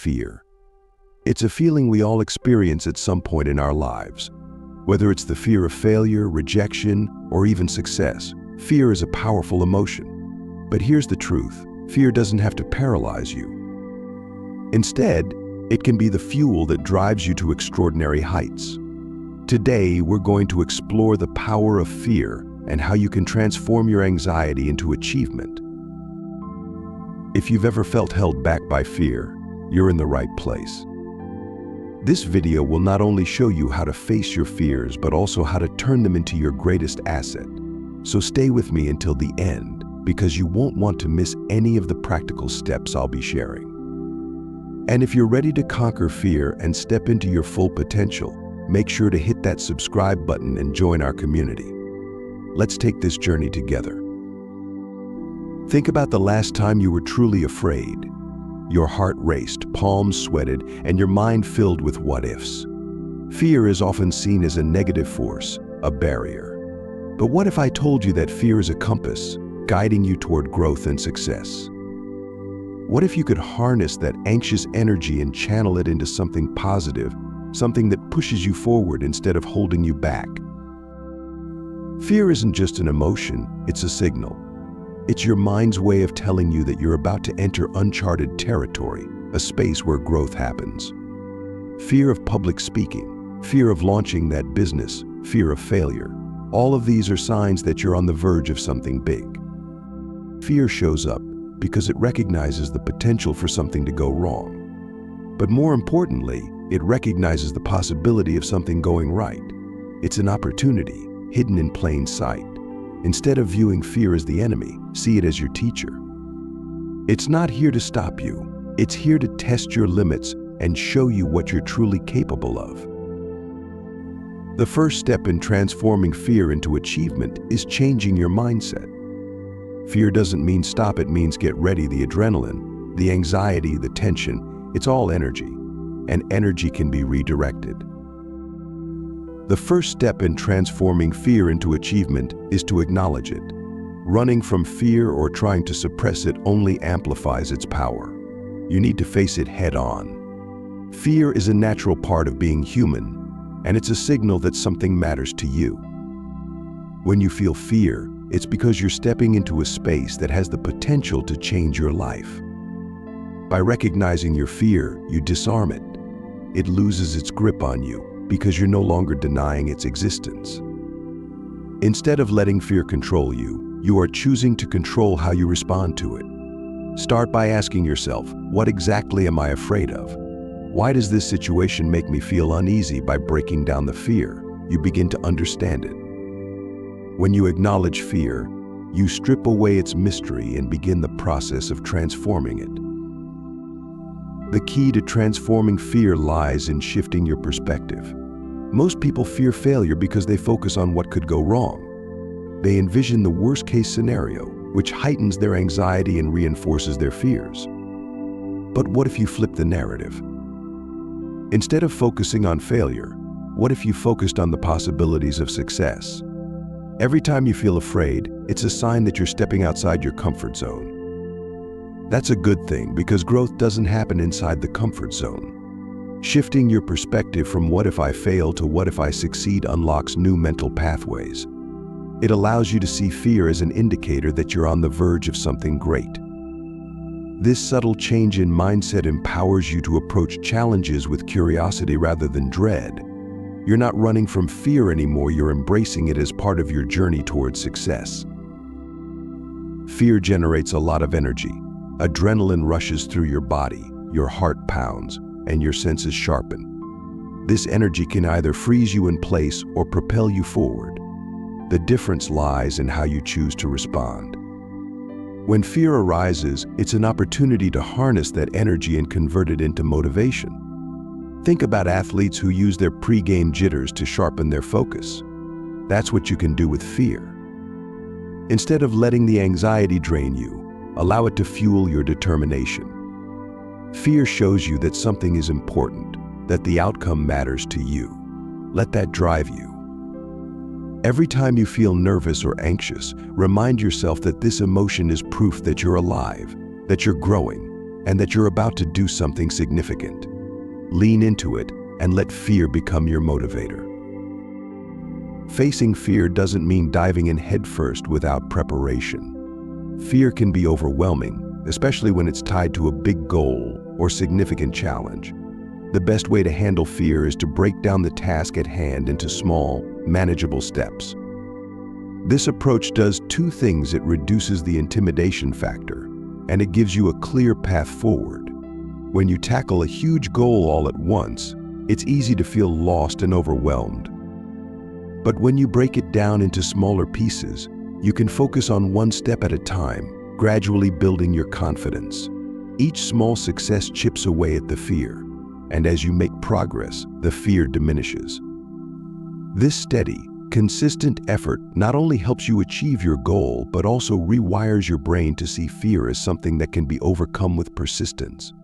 Fear. It's a feeling we all experience at some point in our lives. Whether it's the fear of failure, rejection, or even success, fear is a powerful emotion. But here's the truth: fear doesn't have to paralyze you. Instead, it can be the fuel that drives you to extraordinary heights. Today, we're going to explore the power of fear and how you can transform your anxiety into achievement. If you've ever felt held back by fear, you're in the right place. This video will not only show you how to face your fears, but also how to turn them into your greatest asset. So stay with me until the end, because you won't want to miss any of the practical steps I'll be sharing. And if you're ready to conquer fear and step into your full potential, make sure to hit that subscribe button and join our community. Let's take this journey together. Think about the last time you were truly afraid. Your heart raced, palms sweated, and your mind filled with what-ifs. Fear is often seen as a negative force, a barrier. But what if I told you that fear is a compass, guiding you toward growth and success? What if you could harness that anxious energy and channel it into something positive, something that pushes you forward instead of holding you back? Fear isn't just an emotion, it's a signal. It's your mind's way of telling you that you're about to enter uncharted territory, a space where growth happens. Fear of public speaking, fear of launching that business, fear of failure. All of these are signs that you're on the verge of something big. Fear shows up because it recognizes the potential for something to go wrong. But more importantly, it recognizes the possibility of something going right. It's an opportunity, hidden in plain sight. Instead of viewing fear as the enemy, see it as your teacher. It's not here to stop you. It's here to test your limits and show you what you're truly capable of. The first step in transforming fear into achievement is changing your mindset. Fear doesn't mean stop, it means get ready. The adrenaline, the anxiety, the tension, it's all energy, and energy can be redirected. The first step in transforming fear into achievement is to acknowledge it. Running from fear or trying to suppress it only amplifies its power. You need to face it head on. Fear is a natural part of being human, and it's a signal that something matters to you. When you feel fear, it's because you're stepping into a space that has the potential to change your life. By recognizing your fear, you disarm it. It loses its grip on you, because you're no longer denying its existence. Instead of letting fear control you, you are choosing to control how you respond to it. Start by asking yourself, what exactly am I afraid of? Why does this situation make me feel uneasy? By breaking down the fear, you begin to understand it. When you acknowledge fear, you strip away its mystery and begin the process of transforming it. The key to transforming fear lies in shifting your perspective. Most people fear failure because they focus on what could go wrong. They envision the worst-case scenario, which heightens their anxiety and reinforces their fears. But what if you flip the narrative? Instead of focusing on failure, what if you focused on the possibilities of success? Every time you feel afraid, it's a sign that you're stepping outside your comfort zone. That's a good thing, because growth doesn't happen inside the comfort zone. Shifting your perspective from what if I fail to what if I succeed unlocks new mental pathways. It allows you to see fear as an indicator that you're on the verge of something great. This subtle change in mindset empowers you to approach challenges with curiosity rather than dread. You're not running from fear anymore, you're embracing it as part of your journey towards success. Fear generates a lot of energy. Adrenaline rushes through your body, your heart pounds, and your senses sharpen. This energy can either freeze you in place or propel you forward. The difference lies in how you choose to respond. When fear arises, it's an opportunity to harness that energy and convert it into motivation. Think about athletes who use their pre-game jitters to sharpen their focus. That's what you can do with fear. Instead of letting the anxiety drain you, allow it to fuel your determination. Fear shows you that something is important, that the outcome matters to you. Let that drive you. Every time you feel nervous or anxious, remind yourself that this emotion is proof that you're alive, that you're growing, and that you're about to do something significant. Lean into it and let fear become your motivator. Facing fear doesn't mean diving in headfirst without preparation. Fear can be overwhelming, especially when it's tied to a big goal or significant challenge. The best way to handle fear is to break down the task at hand into small, manageable steps. This approach does two things. It reduces the intimidation factor, and it gives you a clear path forward. When you tackle a huge goal all at once, it's easy to feel lost and overwhelmed. But when you break it down into smaller pieces, you can focus on one step at a time, gradually building your confidence. Each small success chips away at the fear, and as you make progress, the fear diminishes. This steady, consistent effort not only helps you achieve your goal, but also rewires your brain to see fear as something that can be overcome with persistence.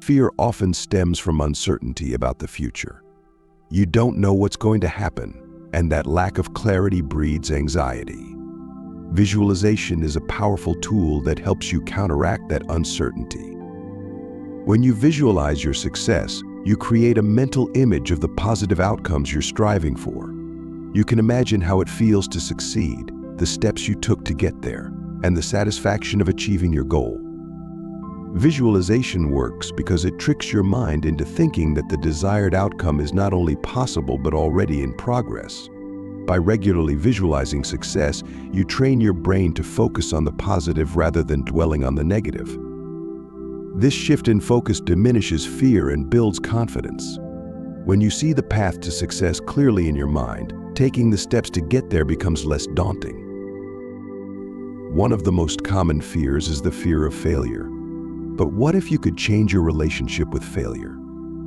Fear often stems from uncertainty about the future. You don't know what's going to happen, and that lack of clarity breeds anxiety. Visualization is a powerful tool that helps you counteract that uncertainty. When you visualize your success, you create a mental image of the positive outcomes you're striving for. You can imagine how it feels to succeed, the steps you took to get there, and the satisfaction of achieving your goal. Visualization works because it tricks your mind into thinking that the desired outcome is not only possible but already in progress. By regularly visualizing success, you train your brain to focus on the positive rather than dwelling on the negative. This shift in focus diminishes fear and builds confidence. When you see the path to success clearly in your mind, taking the steps to get there becomes less daunting. One of the most common fears is the fear of failure. But what if you could change your relationship with failure?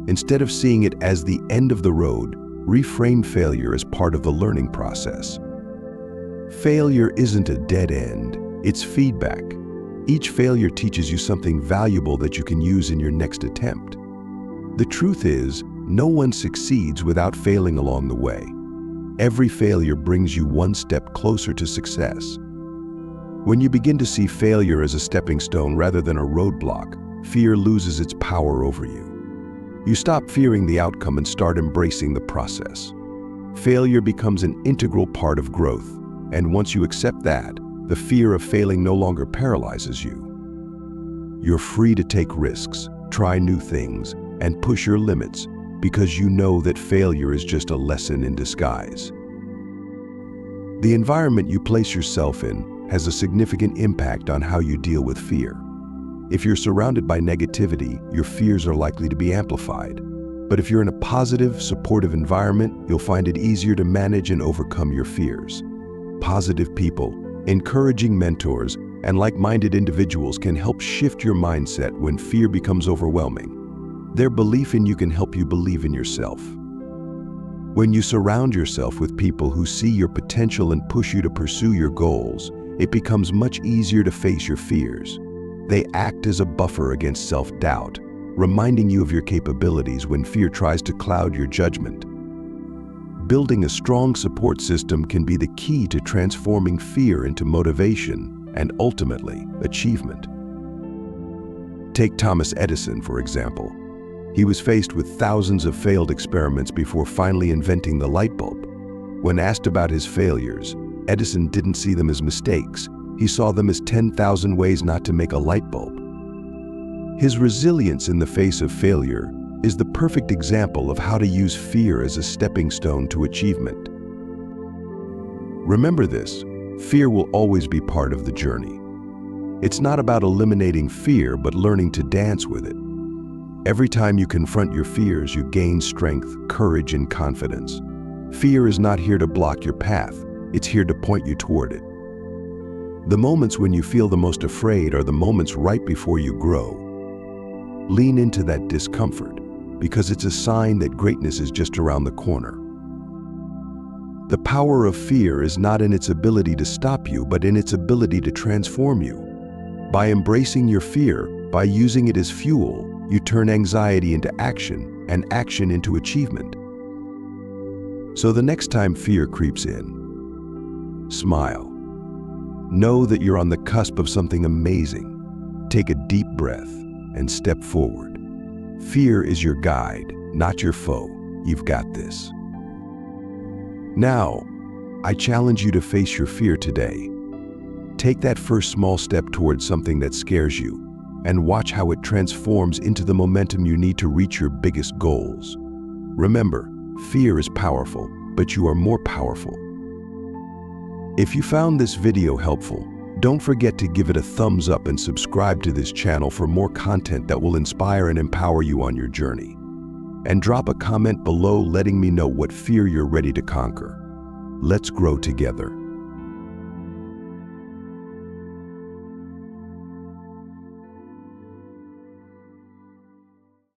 Instead of seeing it as the end of the road, reframe failure as part of the learning process. Failure isn't a dead end, it's feedback. Each failure teaches you something valuable that you can use in your next attempt. The truth is, no one succeeds without failing along the way. Every failure brings you one step closer to success. When you begin to see failure as a stepping stone rather than a roadblock, fear loses its power over you. You stop fearing the outcome and start embracing the process. Failure becomes an integral part of growth, and once you accept that, the fear of failing no longer paralyzes you. You're free to take risks, try new things, and push your limits because you know that failure is just a lesson in disguise. The environment you place yourself in has a significant impact on how you deal with fear. If you're surrounded by negativity, your fears are likely to be amplified. But if you're in a positive, supportive environment, you'll find it easier to manage and overcome your fears. Positive people, encouraging mentors, and like-minded individuals can help shift your mindset when fear becomes overwhelming. Their belief in you can help you believe in yourself. When you surround yourself with people who see your potential and push you to pursue your goals, it becomes much easier to face your fears. They act as a buffer against self-doubt, reminding you of your capabilities when fear tries to cloud your judgment. Building a strong support system can be the key to transforming fear into motivation and ultimately achievement. Take Thomas Edison, for example. He was faced with thousands of failed experiments before finally inventing the light bulb. When asked about his failures, Edison didn't see them as mistakes. He saw them as 10,000 ways not to make a light bulb. His resilience in the face of failure is the perfect example of how to use fear as a stepping stone to achievement. Remember this, fear will always be part of the journey. It's not about eliminating fear, but learning to dance with it. Every time you confront your fears, you gain strength, courage, and confidence. Fear is not here to block your path. It's here to point you toward it. The moments when you feel the most afraid are the moments right before you grow. Lean into that discomfort, because it's a sign that greatness is just around the corner. The power of fear is not in its ability to stop you, but in its ability to transform you. By embracing your fear, by using it as fuel, you turn anxiety into action and action into achievement. So the next time fear creeps in, smile. Know that you're on the cusp of something amazing. Take a deep breath and step forward. Fear is your guide, not your foe. You've got this. Now, I challenge you to face your fear today. Take that first small step towards something that scares you, and watch how it transforms into the momentum you need to reach your biggest goals. Remember, fear is powerful, but you are more powerful. If you found this video helpful, don't forget to give it a thumbs up and subscribe to this channel for more content that will inspire and empower you on your journey. And drop a comment below letting me know what fear you're ready to conquer. Let's grow together.